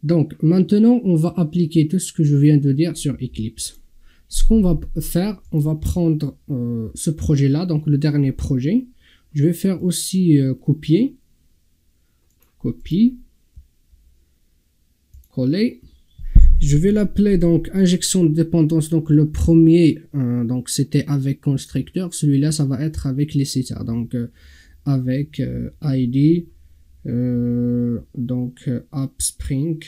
Donc maintenant, on va appliquer tout ce que je viens de dire sur Eclipse. Ce qu'on va faire, on va prendre ce projet-là, donc le dernier projet. Je vais faire aussi copier, copie, coller. Je vais l'appeler donc injection de dépendance. Donc le premier, donc c'était avec constructeur. Celui-là, ça va être avec les setters. Donc avec ID, donc AppSpring,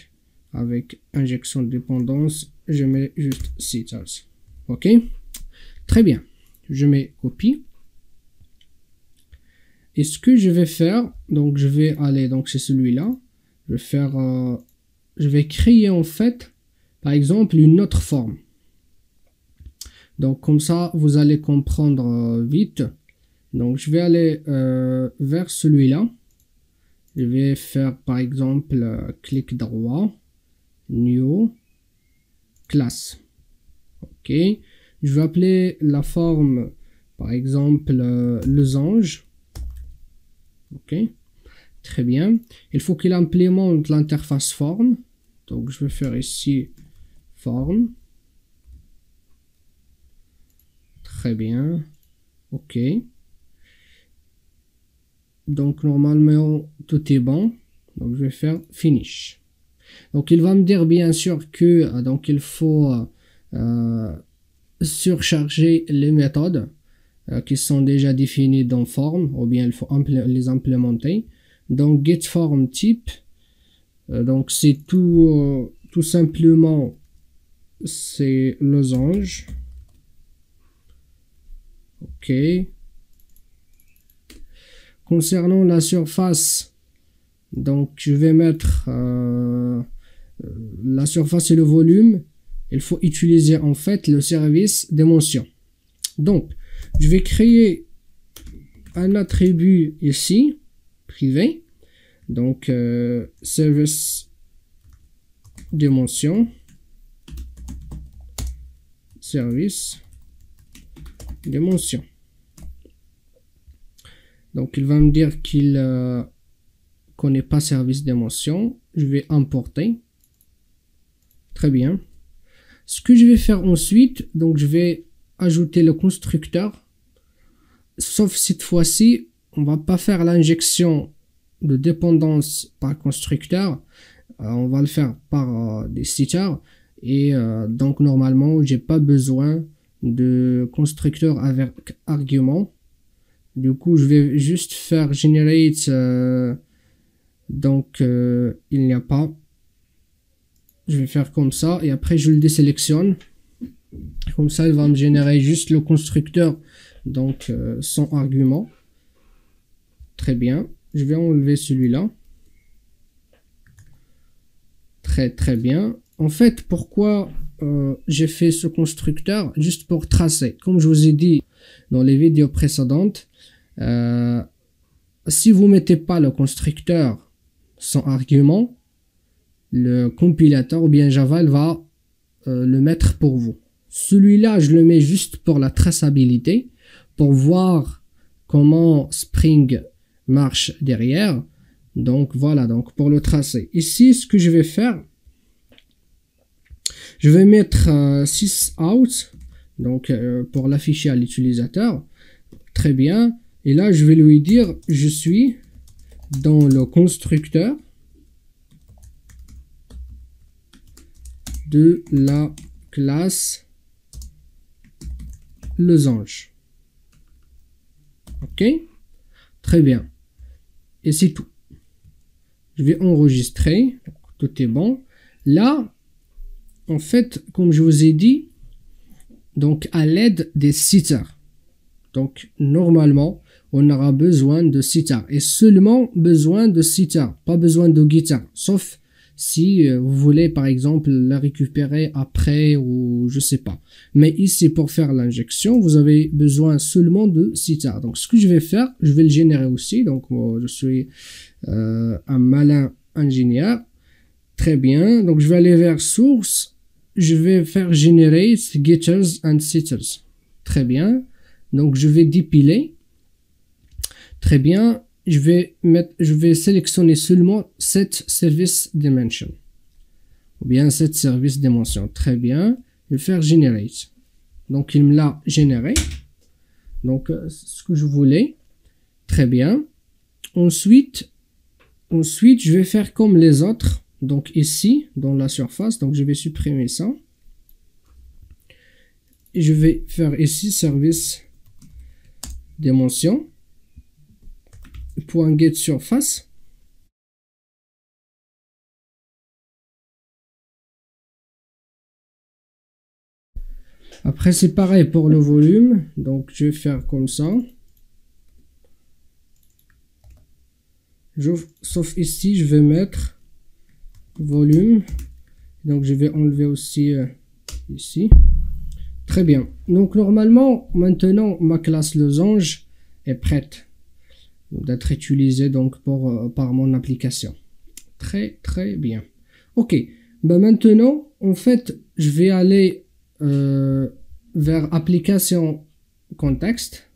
avec injection de dépendance. Je mets juste setters. Ok, très bien. Je mets copie. Et ce que je vais faire, donc je vais aller, donc c'est celui-là. Je vais faire, je vais créer en fait, par exemple, une autre forme. Donc comme ça, vous allez comprendre vite. Donc je vais aller vers celui-là. Je vais faire par exemple clic droit, new, classe. Ok. Je vais appeler la forme par exemple losange. Ok. Très bien. Il faut qu'il implémente l'interface forme. Donc je vais faire ici forme. Très bien. Ok. Donc normalement tout est bon. Donc je vais faire finish. Donc il va me dire bien sûr que donc il faut surcharger les méthodes qui sont déjà définies dans form, ou bien il faut les implémenter. Donc getFormType, donc c'est tout simplement c'est losange. Ok. Concernant la surface, donc je vais mettre la surface et le volume. Il faut utiliser en fait le service dimension. Donc je vais créer un attribut ici privé, donc service dimension, service dimension. Donc il va me dire qu'il connaît pas service dimension. Je vais importer. Très bien. Ce que je vais faire ensuite, donc je vais ajouter le constructeur. Sauf cette fois-ci, on va pas faire l'injection de dépendance par constructeur. On va le faire par des setters. Et donc normalement, j'ai pas besoin de constructeur avec argument. Du coup, je vais juste faire generate. Donc, il n'y a pas. Je vais faire comme ça. Et après, je le désélectionne. Comme ça, il va me générer juste le constructeur. Donc, sans argument. Très bien. Je vais enlever celui-là. Très bien. En fait, pourquoi j'ai fait ce constructeur? Juste pour tracer. Comme je vous ai dit dans les vidéos précédentes, si vous mettez pas le constructeur sans argument, le compilateur ou bien Java va le mettre pour vous. Celui-là, je le mets juste pour la traçabilité, pour voir comment Spring marche derrière. Donc voilà, donc pour le tracer. Ici, ce que je vais faire, je vais mettre sysout, donc pour l'afficher à l'utilisateur. Très bien. Et là, je vais lui dire, je suis dans le constructeur de la classe losange. Ok? Très bien. Et c'est tout. Je vais enregistrer. Tout est bon. Là, en fait, comme je vous ai dit, donc à l'aide des setters. Donc, normalement, on aura besoin de setters. Et seulement besoin de setters. Pas besoin de guitare. Sauf si vous voulez, par exemple, la récupérer après ou je sais pas. Mais ici, pour faire l'injection, vous avez besoin seulement de setters. Donc, ce que je vais faire, je vais le générer aussi. Donc, moi, je suis un malin ingénieur. Très bien. Donc, je vais aller vers source. Je vais faire generate getters and setters. Très bien. Donc, je vais dépiler. Très bien. Je vais sélectionner seulement cette service dimension. ou bien set service dimension. Très bien. Je vais faire generate. Donc il me l'a généré. Donc ce que je voulais. Très bien. Ensuite, je vais faire comme les autres. Donc ici, dans la surface, donc je vais supprimer ça. Et je vais faire ici service dimension. Point get surface. Après, c'est pareil pour le volume. Donc, je vais faire comme ça. Sauf ici, je vais mettre volume. Donc, je vais enlever aussi ici. Très bien. Donc, normalement, maintenant, ma classe losange est prête d'être utilisée donc par mon application. Très, très bien. Ok. Ben maintenant, en fait, je vais aller vers application contexte.